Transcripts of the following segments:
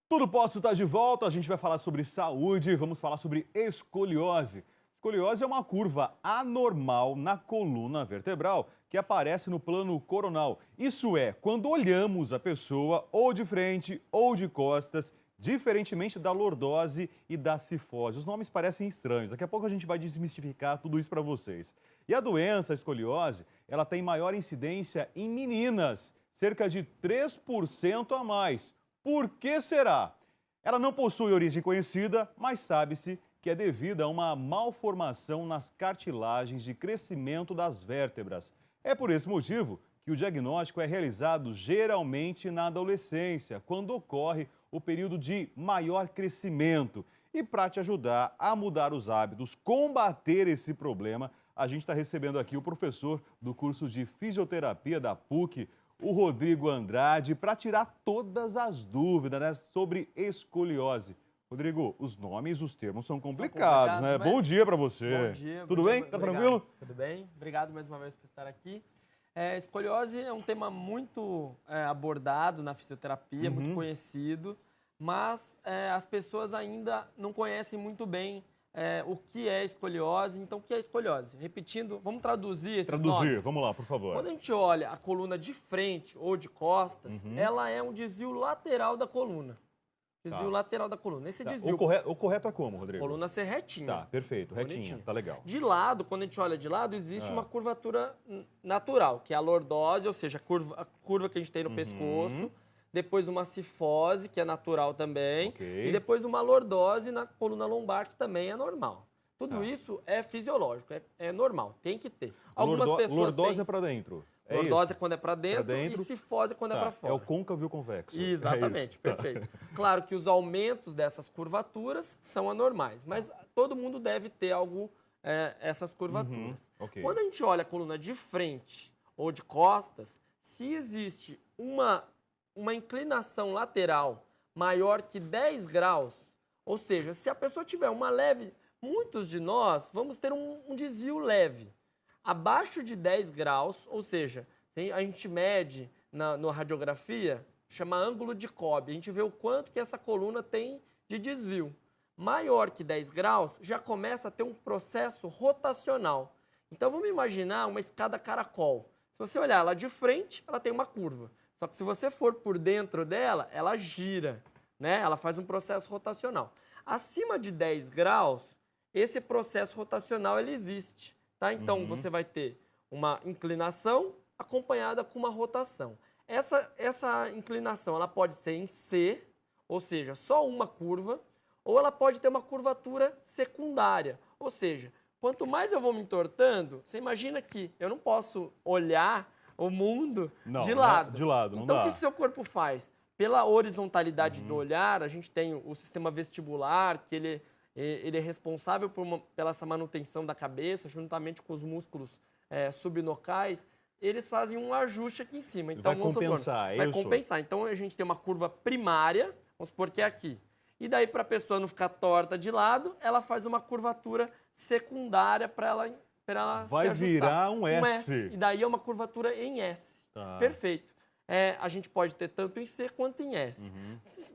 Tudo Posto está de volta, a gente vai falar sobre saúde, vamos falar sobre escoliose. Escoliose é uma curva anormal na coluna vertebral que aparece no plano coronal. Isso é, quando olhamos a pessoa ou de frente ou de costas, diferentemente da lordose e da cifose. Os nomes parecem estranhos, daqui a pouco a gente vai desmistificar tudo isso para vocês. E a doença, a escoliose, ela tem maior incidência em meninas, cerca de 3% a mais. Por que será? Ela não possui origem conhecida, mas sabe-se que é devida a uma malformação nas cartilagens de crescimento das vértebras. É por esse motivo que o diagnóstico é realizado geralmente na adolescência, quando ocorre o período de maior crescimento. E para te ajudar a mudar os hábitos, combater esse problema, a gente está recebendo aqui o professor do curso de fisioterapia da PUC, o Rodrigo Andrade, para tirar todas as dúvidas, né, sobre escoliose. Rodrigo, os nomes, os termos são complicados, né? Bom dia para você. Bom dia. Tudo bem? Tá tranquilo? Tudo bem. Obrigado mais uma vez por estar aqui. Escoliose é um tema muito abordado na fisioterapia, muito conhecido, mas as pessoas ainda não conhecem muito bem o que é escoliose. Então, o que é escoliose? Repetindo, vamos traduzir esses nomes. Vamos lá, por favor. Quando a gente olha a coluna de frente ou de costas, ela é um desvio lateral da coluna. Desvio lateral da coluna. Esse desvio... O correto é como, Rodrigo? Coluna ser retinha. Tá, perfeito. Retinha, bonitinho. Tá legal. De lado, quando a gente olha de lado, existe uma curvatura natural, que é a lordose, ou seja, a curva que a gente tem no pescoço. Depois uma cifose, que é natural também. Okay. E depois uma lordose na coluna lombar, que também é normal. Tudo isso é fisiológico, é normal, tem que ter. Algumas pessoas lordose têm... é para dentro. Lordose é quando é para dentro, e cifose é quando é para fora. É o côncavo e o convexo. Exatamente, perfeito. Claro que os aumentos dessas curvaturas são anormais, mas todo mundo deve ter essas curvaturas. Okay. Quando a gente olha a coluna de frente ou de costas, se existe uma inclinação lateral maior que 10 graus, ou seja, se a pessoa tiver uma leve... Muitos de nós vamos ter um desvio leve. Abaixo de 10 graus, ou seja, a gente mede na radiografia, chama ângulo de Cobb, a gente vê o quanto que essa coluna tem de desvio. Maior que 10 graus, já começa a ter um processo rotacional. Então vamos imaginar uma escada caracol. Se você olhar ela de frente, ela tem uma curva. Só que se você for por dentro dela, ela gira, né? Ela faz um processo rotacional. Acima de 10 graus, esse processo rotacional ele existe. Tá? Então, você vai ter uma inclinação acompanhada com uma rotação. Essa inclinação ela pode ser em C, ou seja, só uma curva, ou ela pode ter uma curvatura secundária. Ou seja, quanto mais eu vou me entortando, você imagina que eu não posso olhar o mundo de lado. De lado, não então, dá. O que o seu corpo faz? Pela horizontalidade do olhar, a gente tem o sistema vestibular, que ele é responsável pela essa manutenção da cabeça, juntamente com os músculos subnocais, eles fazem um ajuste aqui em cima. Então, vai compensar, vai compensar. Então, a gente tem uma curva primária, vamos supor que é aqui. E daí, para a pessoa não ficar torta de lado, ela faz uma curvatura secundária para ela vai se ajustar. Virar um S. E daí é uma curvatura em S. Tá. Perfeito. A gente pode ter tanto em C quanto em S.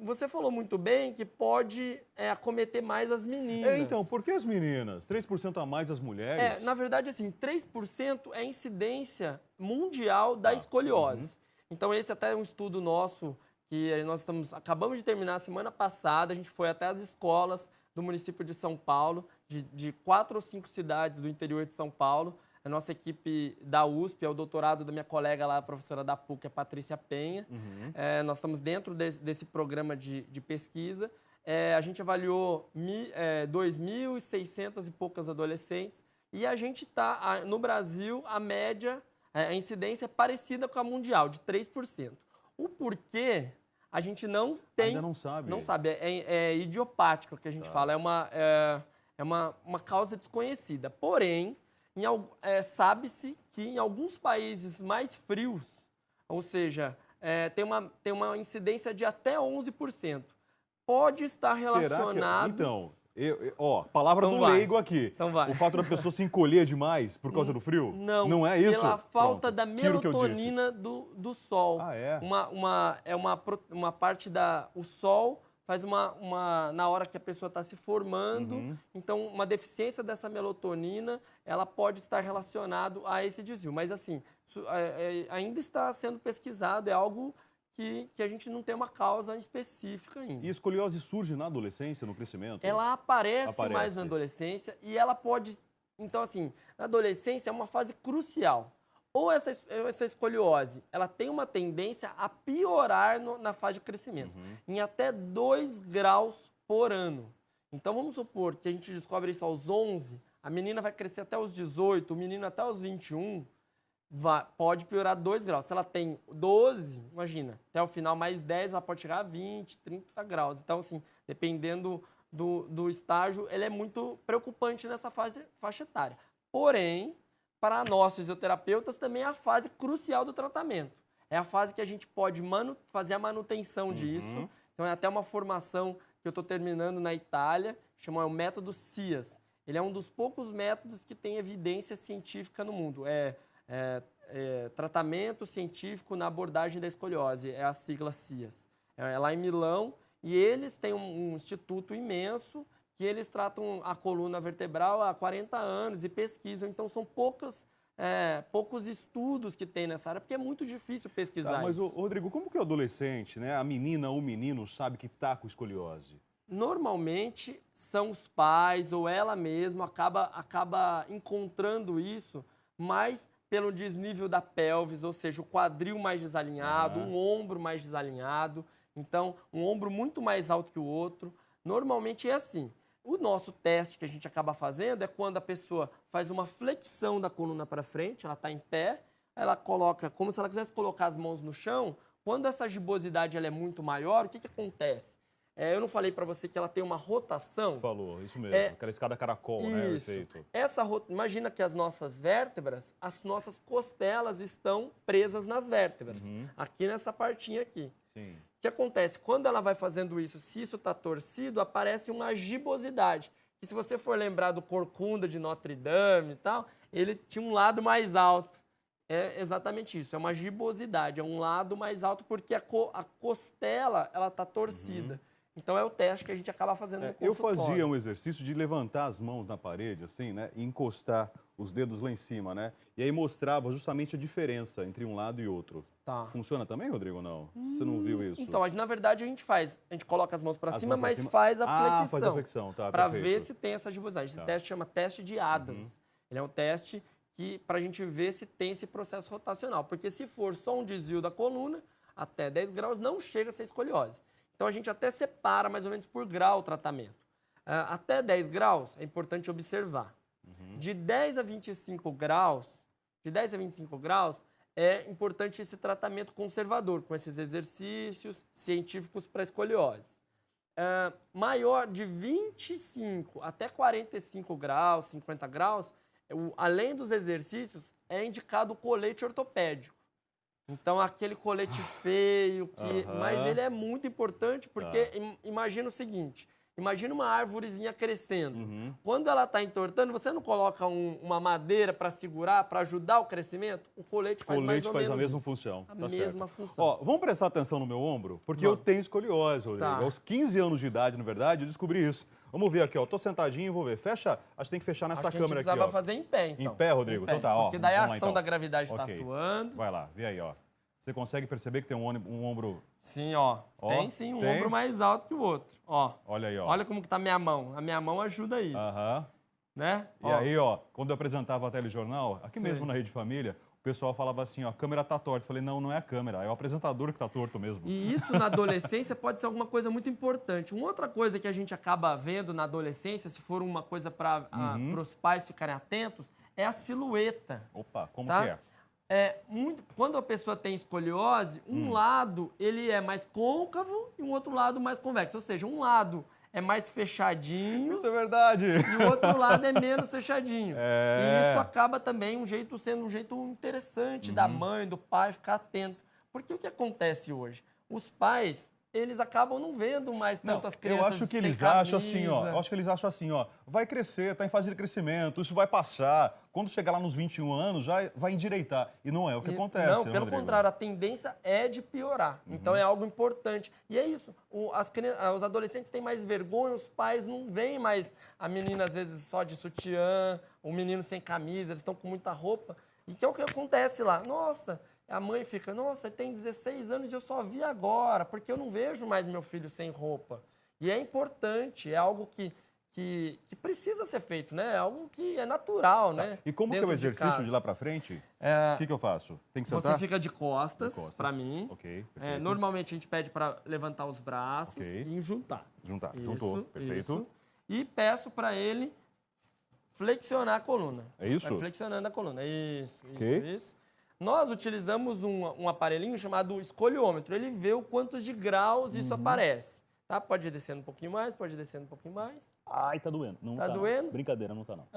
Você falou muito bem que pode acometer mais as meninas. Então, por que as meninas? 3% a mais as mulheres? Na verdade, assim, 3% é a incidência mundial da escoliose. Então, esse até é um estudo nosso que nós acabamos de terminar semana passada. A gente foi até as escolas do município de São Paulo, de 4 ou 5 cidades do interior de São Paulo. A nossa equipe da USP, é o doutorado da minha colega lá, a professora da PUC, a Patrícia Penha. Nós estamos dentro desse programa de pesquisa. A gente avaliou 2.600 e poucas adolescentes. E a gente está, no Brasil, a média, a incidência é parecida com a mundial, de 3%. O porquê, a gente não tem... Ainda não sabe. Não sabe, é idiopático que a gente fala, é uma causa desconhecida. Porém... sabe-se que em alguns países mais frios, ou seja, tem uma incidência de até 11%. Pode estar relacionado... Então, Palavra Então do vai. leigo aqui. Então vai. O fato da pessoa se encolher demais por causa do frio? Não, Não é isso? pela falta Pronto, da tiro o que eu disse. melatonina do sol. Ah, é? Uma parte da... O sol faz na hora que a pessoa está se formando, Uhum. então uma deficiência dessa melatonina, ela pode estar relacionado a esse desvio. Mas assim, ainda está sendo pesquisado, é algo que a gente não tem uma causa específica ainda. E escoliose surge na adolescência, no crescimento? Ela aparece mais na adolescência e ela pode... Então, assim, na adolescência é uma fase crucial. Ou essa escoliose, ela tem uma tendência a piorar na fase de crescimento, em até 2 graus por ano. Então, vamos supor que a gente descobre isso aos 11, a menina vai crescer até os 18, o menino até os 21, pode piorar 2 graus. Se ela tem 12, imagina, até o final mais 10, ela pode chegar a 20, 30 graus. Então, assim, dependendo do estágio, ele é muito preocupante nessa faixa etária. Porém, para nós fisioterapeutas, também é a fase crucial do tratamento. É a fase que a gente pode fazer a manutenção disso. Então, é até uma formação que eu estou terminando na Itália, chama o método CIAS. Ele é um dos poucos métodos que tem evidência científica no mundo. Tratamento científico na abordagem da escoliose, é a sigla CIAS. É lá em Milão, e eles têm um instituto imenso que eles tratam a coluna vertebral há 40 anos e pesquisam. Então, são poucos estudos que tem nessa área, porque é muito difícil pesquisar Mas, isso. Rodrigo, como que o adolescente, né, a menina ou o menino, sabe que está com escoliose? Normalmente, são os pais ou ela mesma acaba encontrando isso, mas pelo desnível da pelvis, ou seja, o quadril mais desalinhado, um ombro mais desalinhado, então um ombro muito mais alto que o outro. Normalmente é assim. O nosso teste que a gente acaba fazendo é quando a pessoa faz uma flexão da coluna para frente, ela está em pé, ela coloca, como se ela quisesse colocar as mãos no chão. Quando essa gibosidade ela é muito maior, o que acontece? Eu não falei para você que ela tem uma rotação? Falou, isso mesmo, aquela escada caracol, né, o efeito. Imagina que as nossas vértebras, as nossas costelas estão presas nas vértebras, aqui nessa partinha aqui. Sim. O que acontece? Quando ela vai fazendo isso, se isso está torcido, aparece uma gibosidade. E se você for lembrar do Corcunda de Notre Dame e tal, ele tinha um lado mais alto. É exatamente isso, é uma gibosidade, é um lado mais alto porque a costela ela está torcida. Então é o teste que a gente acaba fazendo no consultório. Eu fazia um exercício de levantar as mãos na parede, assim, né, e encostar os dedos lá em cima, né? E aí mostrava justamente a diferença entre um lado e outro. Tá. Funciona também, Rodrigo, ou não? Você não viu isso? Então, na verdade, a gente coloca as mãos para cima, mas cima. faz a flexão. Faz a flexão, tá, para perfeito. ver se tem essa gibosidade. Esse teste chama teste de Adams. Ele é um teste para a gente ver se tem esse processo rotacional. Porque se for só um desvio da coluna, até 10 graus, não chega a ser escoliose. Então, a gente até separa mais ou menos por grau o tratamento. Até 10 graus, é importante observar. De 10 a 25 graus, é importante esse tratamento conservador, com esses exercícios científicos para escoliose. Maior de 25 até 45 graus, 50 graus, além dos exercícios, é indicado o colete ortopédico. Então, aquele colete feio, mas ele é muito importante porque imagina o seguinte, imagina uma árvorezinha crescendo. Quando ela está entortando, você não coloca uma madeira para segurar, para ajudar o crescimento? O colete faz mais ou menos a mesma isso. função. A Tá mesma certo. função. Ó, vamos prestar atenção no meu ombro? Porque eu tenho escoliose, Rodrigo. Tá. Aos 15 anos de idade, na verdade, eu descobri isso. Vamos ver aqui, ó. Tô sentadinho e vou ver. Fecha, acho que tem que fechar nessa câmera aqui, ó. A gente precisava fazer em pé, então. Em pé, Rodrigo? Em pé, Então tá, ó. porque daí a vamos lá, ação então. da gravidade está Ok. atuando. Vai lá, vê aí, ó. Você consegue perceber que tem um ombro... Sim, ó. Tem sim, um ombro mais alto que o outro. Ó. Olha aí, ó. Olha como que tá a minha mão. A minha mão ajuda isso. Né? E aí, ó, quando eu apresentava a telejornal, aqui Sim. mesmo na Rede Família, o pessoal falava assim, ó, a câmera tá torta. Eu falei, não, não é a câmera, é o apresentador que tá torto mesmo. E isso na adolescência pode ser alguma coisa muito importante. Uma outra coisa que a gente acaba vendo na adolescência, se for uma coisa para os pais ficarem atentos, é a silhueta. Opa, como tá? que é? Quando a pessoa tem escoliose, um lado ele é mais côncavo e um outro lado mais convexo. Ou seja, um lado é mais fechadinho Isso é verdade. e o outro lado é menos fechadinho. É. E isso acaba também sendo um jeito interessante da mãe, do pai, ficar atento. Porque o que acontece hoje? Os pais eles acabam não vendo mais tanto as crianças eu acho que sem eles acham camisa. assim, ó. Eu acho que eles acham assim, ó. Vai crescer, tá em fase de crescimento, isso vai passar. Quando chegar lá nos 21 anos, já vai endireitar. E não é o que acontece, Não, né, pelo Rodrigo? contrário, a tendência é de piorar. Então é algo importante. E é isso. Os adolescentes têm mais vergonha, os pais não veem mais a menina, às vezes, só de sutiã, o menino sem camisa, eles estão com muita roupa. E que é o que acontece lá. Nossa, a mãe fica, nossa, tem 16 anos e eu só vi agora, porque eu não vejo mais meu filho sem roupa. E é importante, é algo que precisa ser feito, né? É algo que é natural, né? E como que é o Dentro de exercício casa. de lá pra frente? É, O que eu faço? Tem que Você sentar? fica de costas, pra mim. Ok, É, perfeito. normalmente a gente pede para levantar os braços Ok. e juntar. Juntar, Isso, juntou, perfeito. isso. E peço para ele flexionar a coluna. É isso? Vai flexionando a coluna. Isso, Ok. isso. Nós utilizamos um aparelhinho chamado escoliômetro. Ele vê o quantos de graus isso aparece. Tá? Pode ir descendo um pouquinho mais, pode ir descendo um pouquinho mais. Ai, tá doendo. Não Tá não. doendo? Brincadeira, não tá não.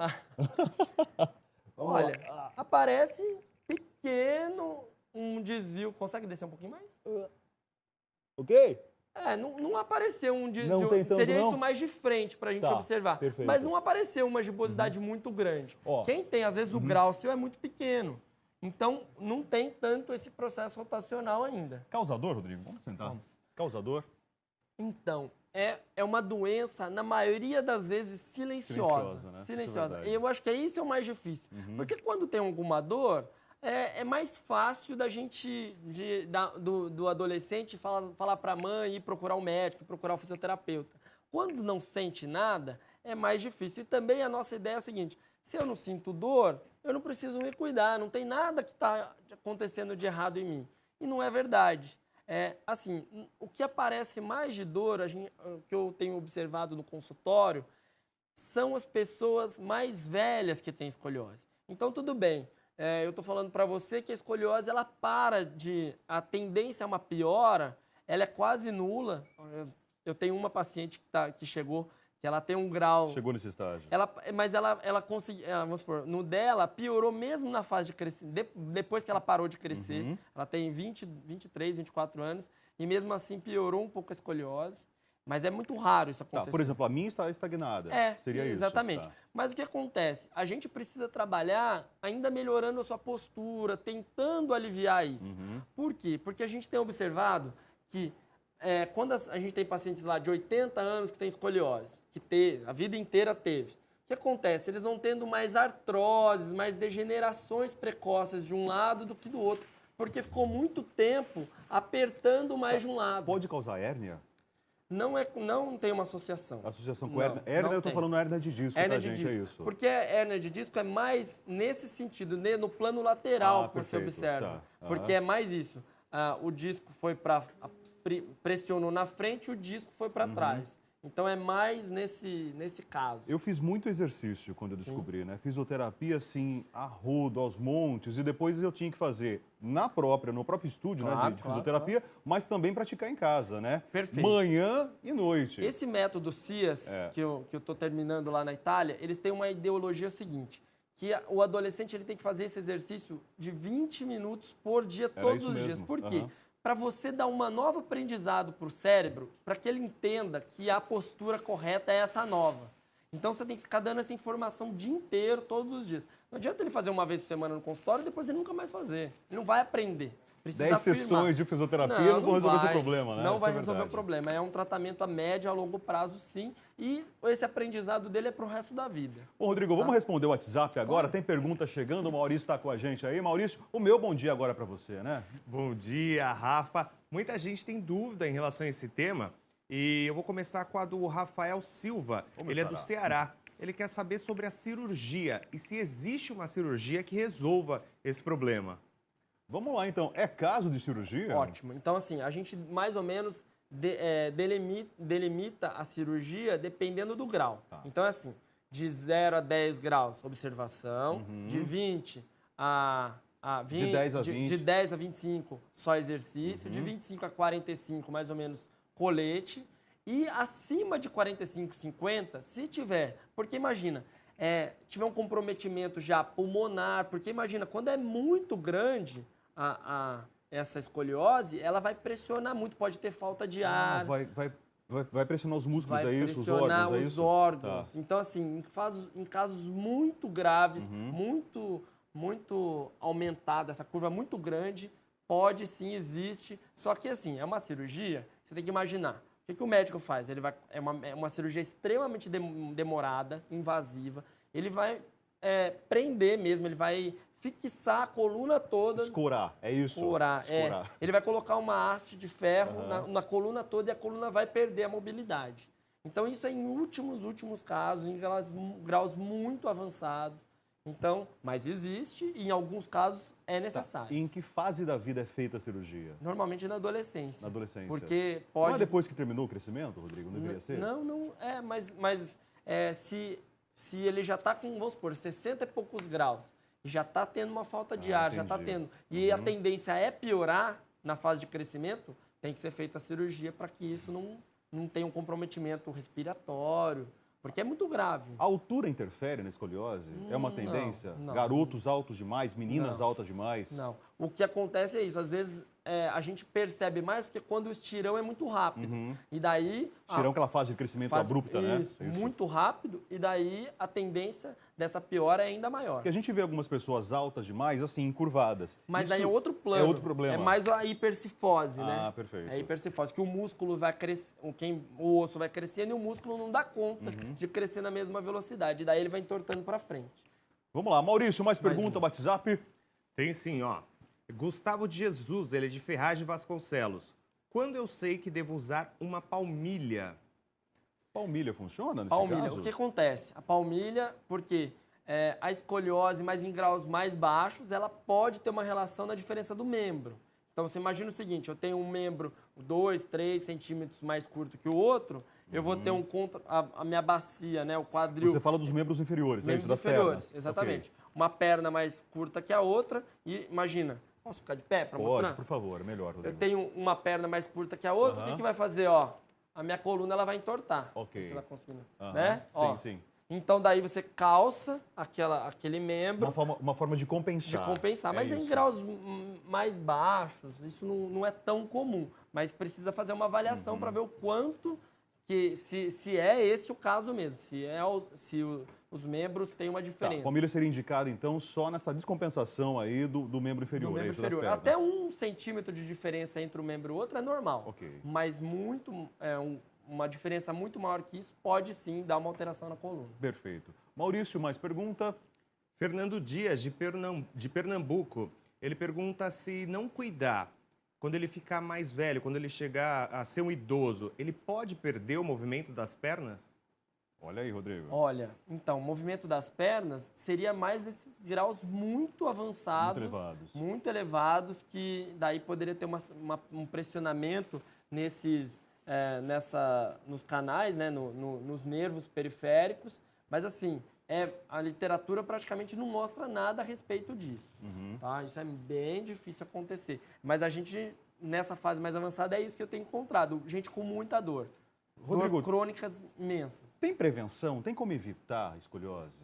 Vamos Olha, lá. aparece pequeno um desvio. Consegue descer um pouquinho mais? Ok? Não apareceu um desvio. Não tem tanto, Seria não? isso mais de frente pra gente Tá, observar. perfeito. Mas não apareceu uma gibosidade muito grande. Ó. Quem tem, às vezes, o grau seu é muito pequeno. Então, não tem tanto esse processo rotacional ainda. Causador, Rodrigo? Vamos sentar. Vamos. Causador? Então, é uma doença, na maioria das vezes, silenciosa. Silenciosa, né? Isso é Silenciosa. verdade. E eu acho que isso é o mais difícil. Porque quando tem alguma dor, é mais fácil da gente, do adolescente, falar para a mãe, ir procurar um médico, procurar um fisioterapeuta. Quando não sente nada, é mais difícil. E também a nossa ideia é a seguinte: se eu não sinto dor, eu não preciso me cuidar, não tem nada que está acontecendo de errado em mim. E não é verdade. Assim, o que aparece mais de dor, que eu tenho observado no consultório, são as pessoas mais velhas que têm escoliose. Então, tudo bem. Eu estou falando para você que a escoliose, ela a tendência a uma piora, ela é quase nula. Eu tenho uma paciente que chegou, que ela tem um grau... Chegou nesse estágio. Mas ela conseguiu, vamos supor, no dela, piorou mesmo na fase de crescimento, depois que ela parou de crescer. Ela tem 23, 24 anos, e mesmo assim piorou um pouco a escoliose. Mas é muito raro isso acontecer. Tá, por exemplo, a minha está estagnada. Seria isso. Exatamente. Tá. Mas o que acontece? A gente precisa trabalhar ainda melhorando a sua postura, tentando aliviar isso. Por quê? Porque a gente tem observado que quando a gente tem pacientes lá de 80 anos que têm escoliose, a vida inteira teve, o que acontece? Eles vão tendo mais artroses, mais degenerações precoces de um lado do que do outro, porque ficou muito tempo apertando mais de um lado. Pode causar hérnia? Não tem uma associação. Associação com Não, hérnia? Hérnia, não eu tô tem. falando hérnia de disco, Hérnia tá, de gente? disco. É isso. Porque a hérnia de disco é mais nesse sentido, no plano lateral que você perfeito, observa. tá. Porque é mais isso. O disco foi pressionou na frente e o disco foi para trás. Então é mais nesse caso. Eu fiz muito exercício quando eu descobri, né? Fisioterapia, assim, a rodo, aos montes, e depois eu tinha que fazer no próprio estúdio, né, de fisioterapia, mas também praticar em casa, né? Perfeito. Manhã e noite. Esse método CIAS, que eu estou terminando lá na Itália, eles têm uma ideologia seguinte, que o adolescente ele tem que fazer esse exercício de 20 minutos por dia, todos os dias. Por quê? Para você dar um novo aprendizado para o cérebro, para que ele entenda que a postura correta é essa nova. Então você tem que ficar dando essa informação o dia inteiro, todos os dias. Não adianta ele fazer uma vez por semana no consultório e depois ele nunca mais fazer. Ele não vai aprender. Precisa 10 afirmar. sessões de fisioterapia não vão resolver esse problema, né? Não Isso vai é resolver o verdade. problema. É um tratamento a médio, a longo prazo, sim. E esse aprendizado dele é pro resto da vida. Bom, Rodrigo, vamos responder o WhatsApp agora? Tem pergunta chegando, o Maurício está com a gente aí. Maurício, o meu bom dia agora para você, né? Bom dia, Rafa. Muita gente tem dúvida em relação a esse tema e eu vou começar com a do Rafael Silva. Ele é do Ceará. Ele quer saber sobre a cirurgia e se existe uma cirurgia que resolva esse problema. Vamos lá, então. É caso de cirurgia? Ótimo. Então, assim, a gente mais ou menos delimita a cirurgia dependendo do grau. Tá. Então, é assim, de 0 a 10 graus, observação. De 20 a 20, De 10 a 20. De 10 a 25, só exercício. De 25 a 45, mais ou menos, colete. E acima de 45, 50, se tiver... Porque imagina, tiver um comprometimento já pulmonar, porque imagina, quando é muito grande essa escoliose, ela vai pressionar muito, pode ter falta de ar. Vai pressionar os músculos, Vai é isso? Os pressionar órgãos, é os isso? órgãos. Tá. Então, assim, em casos muito graves, muito aumentada, essa curva muito grande, pode sim, existe. Só que, assim, é uma cirurgia, você tem que imaginar. O que o médico faz? É uma cirurgia extremamente demorada, invasiva. Ele vai prender mesmo, ele vai fixar a coluna toda. Escorar, é isso? Escorar. Ele vai colocar uma haste de ferro na coluna toda e a coluna vai perder a mobilidade. Então, isso é em últimos casos, em graus muito avançados. Então, mas existe e em alguns casos é necessário. Tá. E em que fase da vida é feita a cirurgia? Normalmente na adolescência. Na adolescência. Porque pode... Não é depois que terminou o crescimento, Rodrigo? Não deveria ser? Não. Se ele já está com, vamos supor, 60 e poucos graus, já está tendo uma falta de ar, entendi. já está tendo. E a tendência é piorar na fase de crescimento, tem que ser feita a cirurgia para que isso não tenha um comprometimento respiratório, porque é muito grave. A altura interfere na escoliose? É uma tendência? não. Garotos altos demais, meninas altas demais? Não. O que acontece é isso, às vezes a gente percebe mais porque quando o estirão é muito rápido. E daí... Estirão, aquela fase de crescimento abrupta, né? Isso, muito rápido, e daí a tendência dessa piora é ainda maior. Porque a gente vê algumas pessoas altas demais, assim, encurvadas. Mas Isso aí é outro plano. É outro problema. É mais a hipercifose, né? Ah, perfeito. É a hipercifose, que o músculo vai crescer, o osso vai crescendo e o músculo não dá conta de crescer na mesma velocidade. E daí ele vai entortando para frente. Vamos lá, Maurício, mais pergunta, WhatsApp? Tem sim, ó. Gustavo de Jesus, ele é de Ferragem Vasconcelos. Quando eu sei que devo usar uma palmilha? Palmilha funciona nesse Palmilha, caso? o que acontece? A palmilha, porque a escoliose, mas em graus mais baixos, ela pode ter uma relação na diferença do membro. Então, você imagina o seguinte, eu tenho um membro 2, 3 centímetros mais curto que o outro, eu vou ter a minha bacia, né, o quadril... Você fala dos membros inferiores, membros é isso, das inferiores, pernas. exatamente. Okay. Uma perna mais curta que a outra e, imagina, posso ficar de pé para mostrar? Pode, por favor, melhor, Rodrigo. Eu tenho uma perna mais curta que a outra, o que vai fazer, ó? A minha coluna ela vai entortar. Ok. Você vai conseguindo, né? Sim, Ó. sim. Então, daí você calça aquele membro. Uma forma de compensar. De compensar, mas em graus mais baixos, isso não é tão comum. Mas precisa fazer uma avaliação para ver o quanto, se é esse o caso mesmo, se os membros têm uma diferença. A palmilha seria indicada, então, só nessa descompensação aí do membro inferior. Do membro inferior. Até 1 centímetro de diferença entre um membro e outro é normal. Ok. Mas uma diferença muito maior que isso pode sim dar uma alteração na coluna. Perfeito. Maurício, mais pergunta? Fernando Dias, de Pernambuco, ele pergunta se não cuidar, quando ele ficar mais velho, quando ele chegar a ser um idoso, ele pode perder o movimento das pernas? Olha aí, Rodrigo. Olha, então, o movimento das pernas seria mais nesses graus muito avançados, muito elevados, que daí poderia ter um pressionamento nos canais, né, nos nervos periféricos, mas assim, a literatura praticamente não mostra nada a respeito disso, tá? Isso é bem difícil acontecer, mas a gente, nessa fase mais avançada, é isso que eu tenho encontrado, gente com muita dor. Rodrigo, dor crônicas imensas. Tem prevenção? Tem como evitar a escoliose?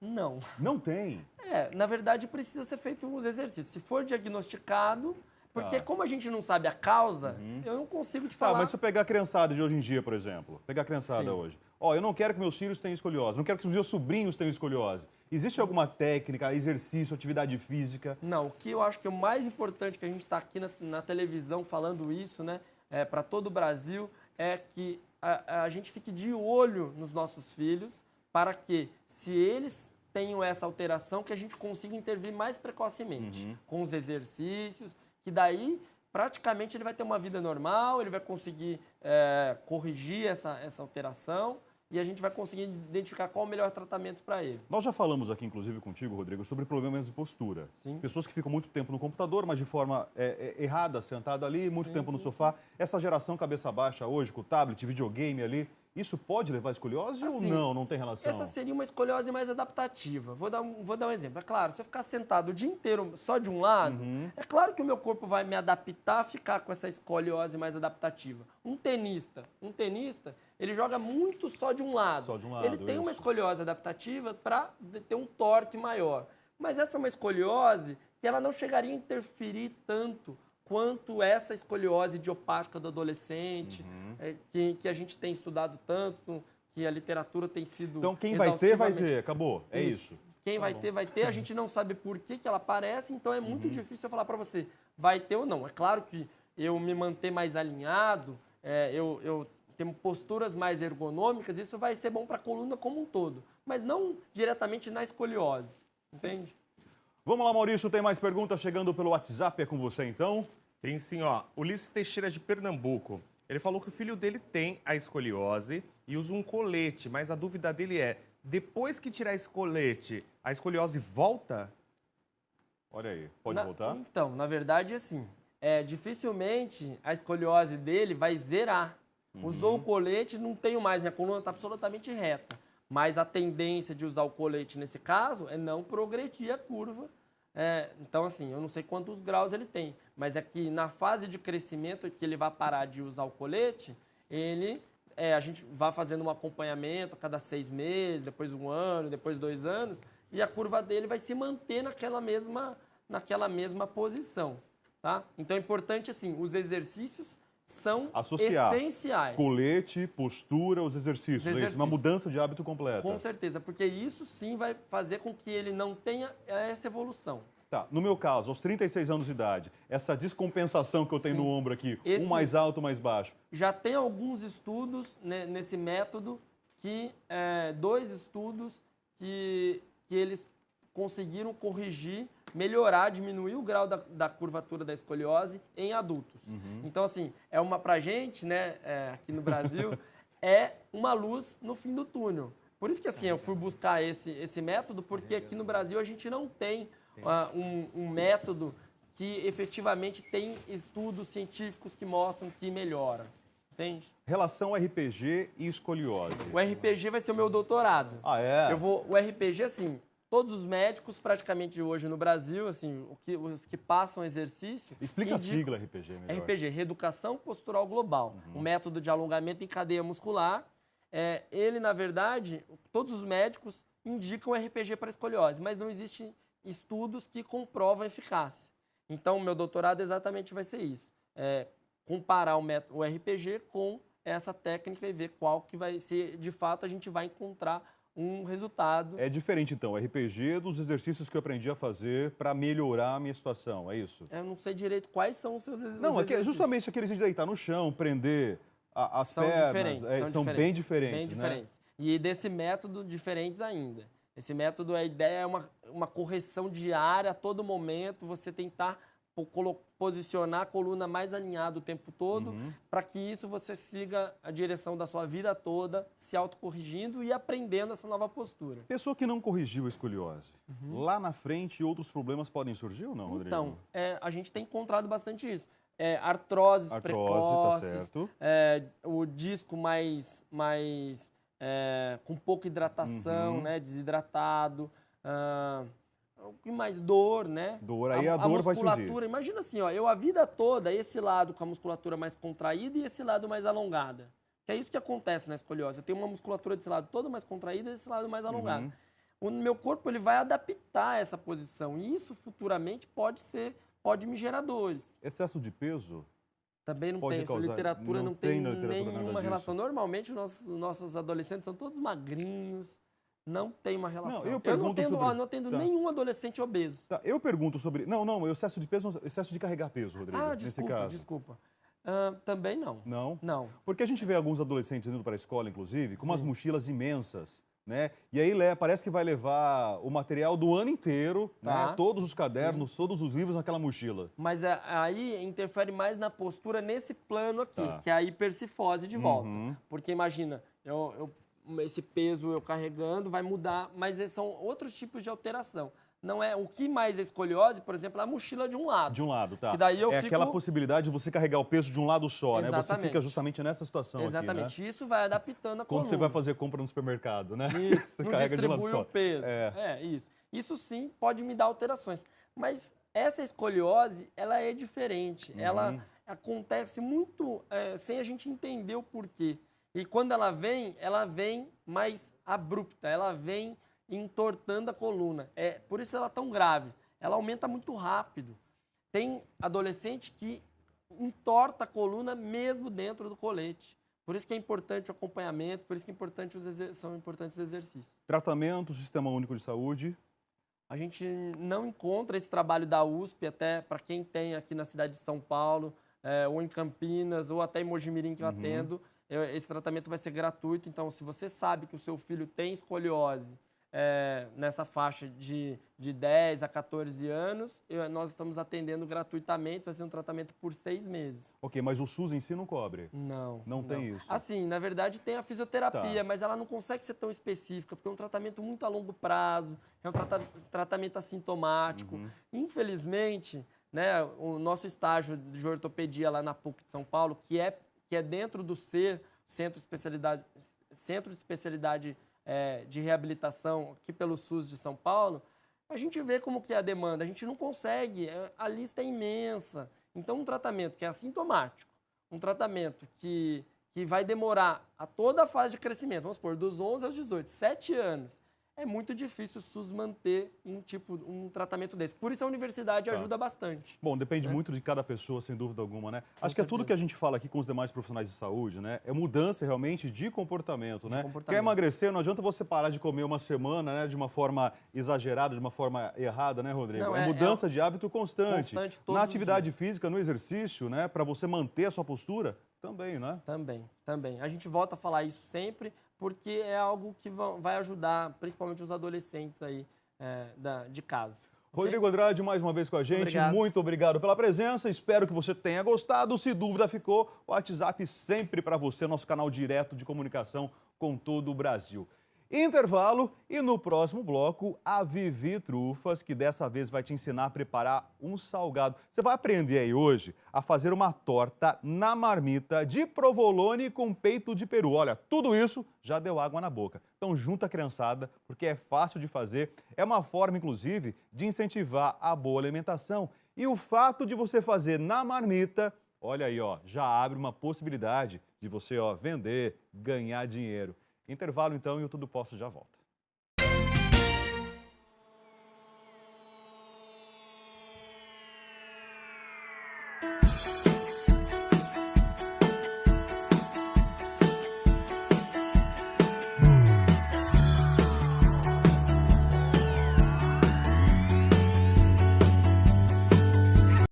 Não. Não tem? Na verdade, precisa ser feito os exercícios. Se for diagnosticado, porque como a gente não sabe a causa, eu não consigo te falar. Mas se eu pegar a criançada de hoje em dia, por exemplo, pegar a criançada hoje, eu não quero que meus filhos tenham escoliose, não quero que os meus sobrinhos tenham escoliose. Existe alguma técnica, exercício, atividade física? Não, o que eu acho que é o mais importante que a gente está aqui na televisão falando isso, né, para todo o Brasil, é que a gente fique de olho nos nossos filhos para que, se eles tenham essa alteração, que a gente consiga intervir mais precocemente, com os exercícios, que daí praticamente ele vai ter uma vida normal, ele vai conseguir corrigir essa alteração e a gente vai conseguir identificar qual o melhor tratamento para ele. Nós já falamos aqui, inclusive, contigo, Rodrigo, sobre problemas de postura. Sim. Pessoas que ficam muito tempo no computador, mas de forma errada, sentado ali, muito tempo no sofá. Essa geração cabeça baixa hoje, com o tablet, videogame ali, isso pode levar a escoliose ou não? Não tem relação? Essa seria uma escoliose mais adaptativa. Vou dar um exemplo. É claro, se eu ficar sentado o dia inteiro só de um lado, é claro que o meu corpo vai me adaptar a ficar com essa escoliose mais adaptativa. Um tenista, ele joga muito só de um lado. Só de um lado, ele tem uma escoliose adaptativa para ter um torque maior. Mas essa é uma escoliose que ela não chegaria a interferir tanto quanto essa escoliose idiopática do adolescente, que a gente tem estudado tanto, que a literatura tem sido Então, quem vai ter, vai exaustivamente- ter. Acabou. É isso. Quem vai ter, vai ter. A gente não sabe por que ela aparece, então é muito difícil eu falar para você, vai ter ou não. É claro que eu me manter mais alinhado, eu tenho posturas mais ergonômicas, isso vai ser bom para a coluna como um todo, mas não diretamente na escoliose, entende? Vamos lá, Maurício. Tem mais perguntas chegando pelo WhatsApp. É com você, então. Tem sim, ó. Ulisses Teixeira de Pernambuco. Ele falou que o filho dele tem a escoliose e usa um colete, mas a dúvida dele é, depois que tirar esse colete, a escoliose volta? Olha aí. Pode voltar? Então, na verdade, assim, dificilmente a escoliose dele vai zerar. Usou o colete, não tenho mais, minha coluna está absolutamente reta. Mas a tendência de usar o colete nesse caso é não progredir a curva. Então, assim, eu não sei quantos graus ele tem, mas é que na fase de crescimento que ele vai parar de usar o colete, a gente vai fazendo um acompanhamento a cada 6 meses, depois 1 ano, depois 2 anos, e a curva dele vai se manter naquela mesma posição, tá? Então é importante, assim, os exercícios são Associar essenciais. colete, postura, os exercícios. É isso, uma mudança de hábito completa. Com certeza, porque isso sim vai fazer com que ele não tenha essa evolução. Tá, no meu caso, aos 36 anos de idade, essa descompensação que eu tenho no ombro aqui, um mais alto, um mais baixo. Já tem alguns estudos nesse método, 2 estudos que eles conseguiram corrigir, melhorar, diminuir o grau da curvatura da escoliose em adultos. Então, assim, pra gente, né, aqui no Brasil, é uma luz no fim do túnel. Por isso que, assim, eu fui buscar esse método, porque aqui no Brasil a gente não tem um método que efetivamente tem estudos científicos que mostram que melhora. Entende? Relação RPG e escoliose. O RPG vai ser o meu doutorado. Ah, é? O RPG, assim, todos os médicos praticamente hoje no Brasil, assim, os que passam exercício... Explica a sigla RPG melhor. RPG, Reeducação Postural Global. Um método de alongamento em cadeia muscular. Ele, na verdade, todos os médicos indicam RPG para escoliose, mas não existem estudos que comprovam a eficácia. Então, o meu doutorado exatamente vai ser isso. Comparar o RPG com essa técnica e ver qual que vai ser, de fato, a gente vai encontrar um resultado. É diferente, então, o RPG dos exercícios que eu aprendi a fazer para melhorar a minha situação, é isso? Eu não sei direito quais são os seus Não, exercícios. é justamente aqueles de deitar no chão, prender as pernas. São bem diferentes, bem diferentes. E desse método, diferentes ainda. Esse método, a ideia é uma correção diária a todo momento, você tentar posicionar a coluna mais alinhada o tempo todo, para que isso você siga a direção da sua vida toda, se autocorrigindo e aprendendo essa nova postura. Pessoa que não corrigiu a escoliose, lá na frente outros problemas podem surgir ou não, Rodrigo? Então, a gente tem encontrado bastante isso. Artroses precoces, tá certo. O disco com pouca hidratação, né, desidratado, o que mais? Dor, né? Dor, aí a dor vai surgir. Imagina assim, ó, eu a vida toda, esse lado com a musculatura mais contraída e esse lado mais alongada. Que é isso que acontece na escoliose. Eu tenho uma musculatura desse lado todo mais contraída e esse lado mais alongado. O meu corpo ele vai adaptar essa posição. E isso futuramente pode me gerar dores. Excesso de peso? Também não pode tem. causar... Essa literatura não tem nenhuma relação. Disso. Normalmente, os nossos adolescentes são todos magrinhos. Não tem uma relação. Não, eu não tendo nenhum adolescente obeso. Tá, eu pergunto sobre... Não, excesso de peso, excesso de carregar peso, Rodrigo, nesse caso. Desculpa. Também não. Não? Não. Porque a gente vê alguns adolescentes indo para a escola, inclusive, com umas mochilas imensas, né? E aí parece que vai levar o material do ano inteiro, né? Todos os cadernos, todos os livros naquela mochila. Mas aí interfere mais na postura nesse plano aqui, que é a hipercifose de volta. Porque imagina, esse peso eu carregando vai mudar, mas são outros tipos de alteração. Não é o que mais é escoliose, por exemplo, a mochila de um lado. De um lado, tá. Que daí aquela possibilidade de você carregar o peso de um lado só, Exatamente. né? Você fica justamente nessa situação Exatamente. aqui, né? Isso vai adaptando a coluna. Quando você vai fazer compra no supermercado, né? Isso. Você Não carrega de um lado distribui só. o peso. Isso. Isso sim pode me dar alterações. Mas essa escoliose, ela é diferente. Ela acontece muito sem a gente entender o porquê. E quando ela vem mais abrupta, ela vem entortando a coluna. Por isso ela é tão grave. Ela aumenta muito rápido. Tem adolescente que entorta a coluna mesmo dentro do colete. Por isso que é importante o acompanhamento, por isso que são importantes os exercícios. Tratamento, Sistema Único de Saúde. A gente não encontra esse trabalho da USP, até para quem tem aqui na cidade de São Paulo, ou em Campinas, ou até em Mojimirim que eu atendo. Esse tratamento vai ser gratuito. Então, se você sabe que o seu filho tem escoliose nessa faixa de 10 a 14 anos, nós estamos atendendo gratuitamente, vai ser um tratamento por 6 meses. Ok, mas o SUS em si não cobre? Não. Não tem isso? Assim, na verdade tem a fisioterapia, Tá. mas ela não consegue ser tão específica, porque é um tratamento muito a longo prazo, é um tratamento assintomático. Infelizmente, né, o nosso estágio de ortopedia lá na PUC de São Paulo, que é dentro do Centro de Especialidade de Reabilitação, aqui pelo SUS de São Paulo, a gente vê como que é a demanda, a gente não consegue, a lista é imensa. Então, um tratamento que é assintomático, um tratamento que vai demorar a toda a fase de crescimento, vamos supor, dos 11 aos 18, 7 anos, é muito difícil o SUS manter um tratamento desse. Por isso a universidade ajuda bastante. Bom, depende muito de cada pessoa, sem dúvida alguma, né? Acho que é tudo certeza. que a gente fala aqui com os demais profissionais de saúde, né? É mudança realmente de comportamento, né? comportamento. Quer emagrecer, não adianta você parar de comer uma semana, né? De uma forma exagerada, de uma forma errada, né, Rodrigo? Não, é mudança de hábito constante. constante todos Na os atividade dias. física, no exercício, né? Para você manter a sua postura, também, né? Também. A gente volta a falar isso sempre, porque é algo que vai ajudar, principalmente os adolescentes aí de casa. Rodrigo Andrade, mais uma vez com a gente. Obrigado. Muito obrigado pela presença. Espero que você tenha gostado. Se dúvida ficou, o WhatsApp sempre para você, nosso canal direto de comunicação com todo o Brasil. Intervalo e no próximo bloco, a Vivi Trufas, que dessa vez vai te ensinar a preparar um salgado. Você vai aprender aí hoje a fazer uma torta na marmita de provolone com peito de peru. Olha, tudo isso já deu água na boca. Então junta a criançada, porque é fácil de fazer. É uma forma, inclusive, de incentivar a boa alimentação. E o fato de você fazer na marmita, olha aí, ó, já abre uma possibilidade de você vender, ganhar dinheiro. Intervalo então e o Tudo Posso já volta.